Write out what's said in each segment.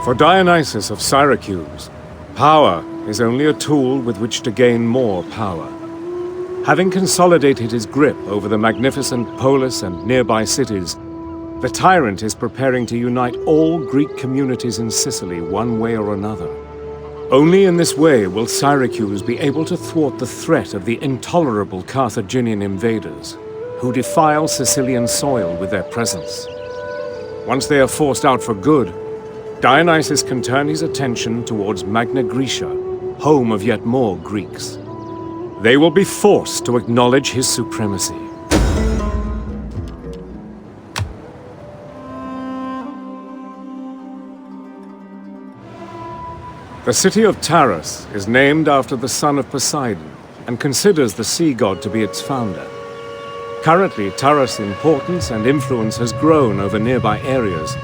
For Dionysus of Syracuse, power is only a tool with which to gain more power. Having consolidated his grip over the magnificent polis and nearby cities, the tyrant is preparing to unite all Greek communities in Sicily one way or another. Only in this way will Syracuse be able to thwart the threat of the intolerable Carthaginian invaders, who defile Sicilian soil with their presence. Once they are forced out for good, Dionysus can turn his attention towards Magna Graecia, home of yet more Greeks. They will be forced to acknowledge his supremacy. The city of Taras is named after the son of Poseidon and considers the sea god to be its founder. Currently, Taras' importance and influence has grown over nearby areas,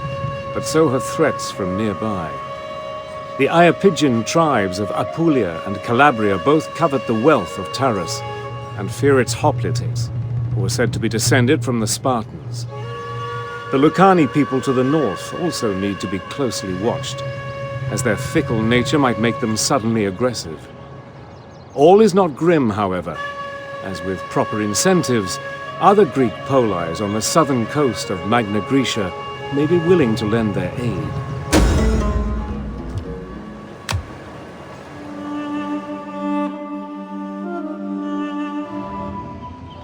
but so have threats from nearby. The Iapygian tribes of Apulia and Calabria both covet the wealth of Taras and fear its hoplites, who are said to be descended from the Spartans. The Lucani people to the north also need to be closely watched, as their fickle nature might make them suddenly aggressive. All is not grim, however, as with proper incentives, other Greek polis on the southern coast of Magna Graecia may be willing to lend their aid.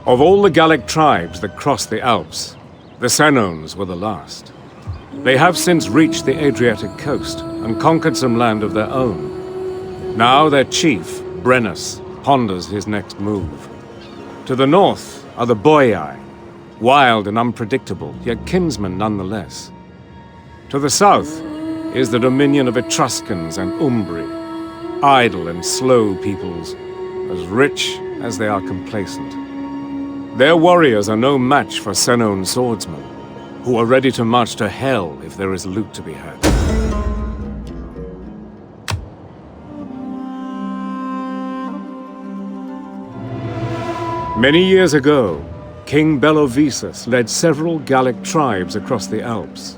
Of all the Gallic tribes that crossed the Alps, the Senones were the last. They have since reached the Adriatic coast and conquered some land of their own. Now their chief, Brennus, ponders his next move. To the north are the Boii, wild and unpredictable, yet kinsmen nonetheless. To the south is the dominion of Etruscans and Umbri, idle and slow peoples, as rich as they are complacent. Their warriors are no match for Senone swordsmen, who are ready to march to hell if there is loot to be had. Many years ago, King Bellovesus led several Gallic tribes across the Alps.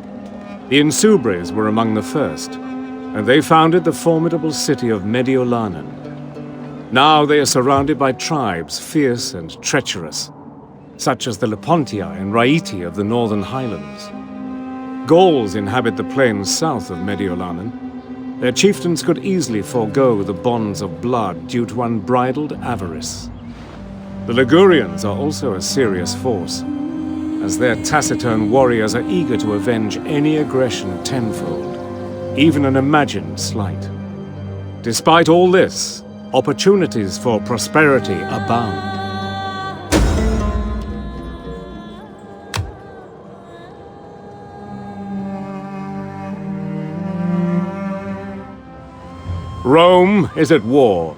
The Insubres were among the first, and they founded the formidable city of Mediolanum. Now they are surrounded by tribes fierce and treacherous, such as the Lepontii and Raeti of the northern highlands. Gauls inhabit the plains south of Mediolanum. Their chieftains could easily forego the bonds of blood due to unbridled avarice. The Ligurians are also a serious force, as their taciturn warriors are eager to avenge any aggression tenfold, even an imagined slight. Despite all this, opportunities for prosperity abound. Rome is at war.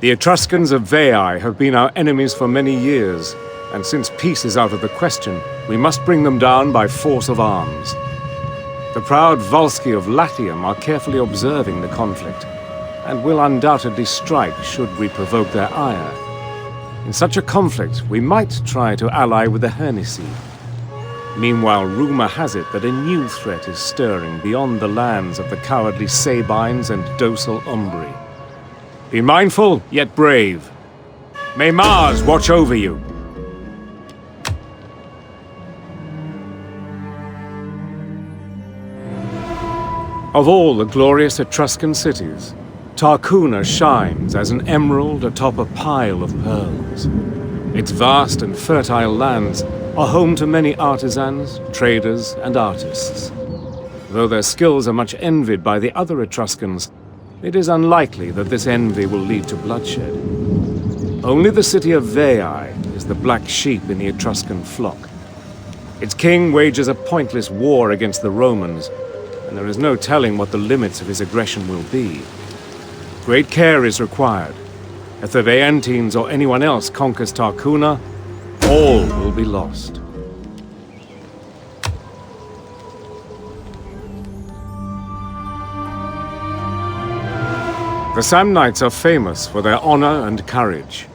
The Etruscans of Veii have been our enemies for many years, and since peace is out of the question, we must bring them down by force of arms. The proud Volsci of Latium are carefully observing the conflict, and will undoubtedly strike should we provoke their ire. In such a conflict, we might try to ally with the Hernici. Meanwhile, rumor has it that a new threat is stirring beyond the lands of the cowardly Sabines and docile Umbri. Be mindful, yet brave. May Mars watch over you. Of all the glorious Etruscan cities, Tarchuna shines as an emerald atop a pile of pearls. Its vast and fertile lands are home to many artisans, traders, and artists. Though their skills are much envied by the other Etruscans, it is unlikely that this envy will lead to bloodshed. Only the city of Veii is the black sheep in the Etruscan flock. Its king wages a pointless war against the Romans, and there is no telling what the limits of his aggression will be. Great care is required. If the Veientines or anyone else conquers Tarchuna, all will be lost. The Samnites are famous for their honor and courage.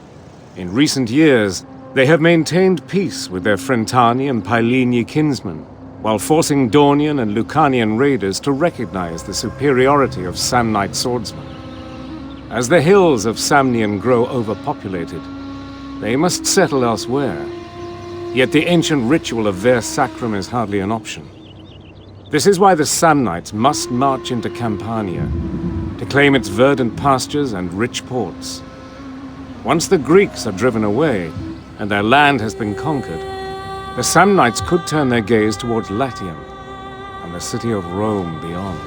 In recent years, they have maintained peace with their Frentani and Paelini kinsmen, while forcing Dornian and Lucanian raiders to recognize the superiority of Samnite swordsmen. As the hills of Samnian grow overpopulated, they must settle elsewhere. Yet the ancient ritual of Ver Sacrum is hardly an option. This is why the Samnites must march into Campania, to claim its verdant pastures and rich ports. Once the Greeks are driven away, and their land has been conquered, the Samnites could turn their gaze towards Latium, and the city of Rome beyond.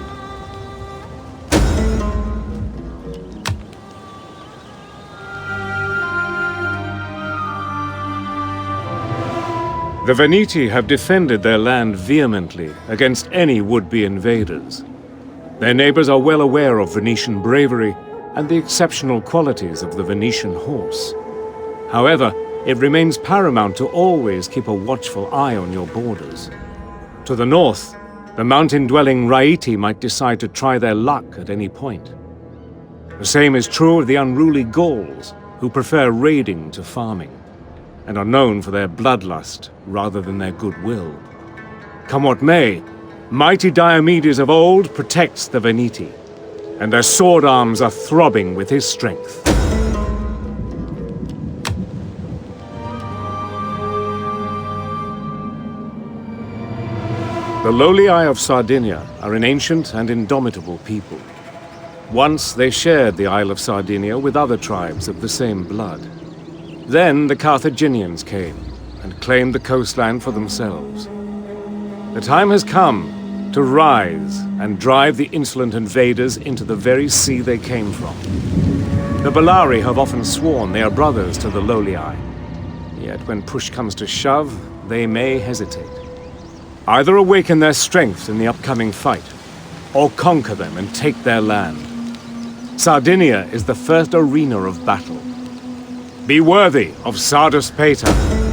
The Veneti have defended their land vehemently against any would-be invaders. Their neighbors are well aware of Venetian bravery and the exceptional qualities of the Venetian horse. However, it remains paramount to always keep a watchful eye on your borders. To the north, the mountain-dwelling Raiti might decide to try their luck at any point. The same is true of the unruly Gauls, who prefer raiding to farming, and are known for their bloodlust rather than their goodwill. Come what may, mighty Diomedes of old protects the Veneti, and their sword arms are throbbing with his strength. The Iolei of Sardinia are an ancient and indomitable people. Once they shared the Isle of Sardinia with other tribes of the same blood. Then the Carthaginians came and claimed the coastline for themselves. The time has come to rise and drive the insolent invaders into the very sea they came from. The Bellari have often sworn they are brothers to the Iolei. Yet when push comes to shove, they may hesitate. Either awaken their strength in the upcoming fight, or conquer them and take their land. Sardinia is the first arena of battle. Be worthy of Sardus Pater.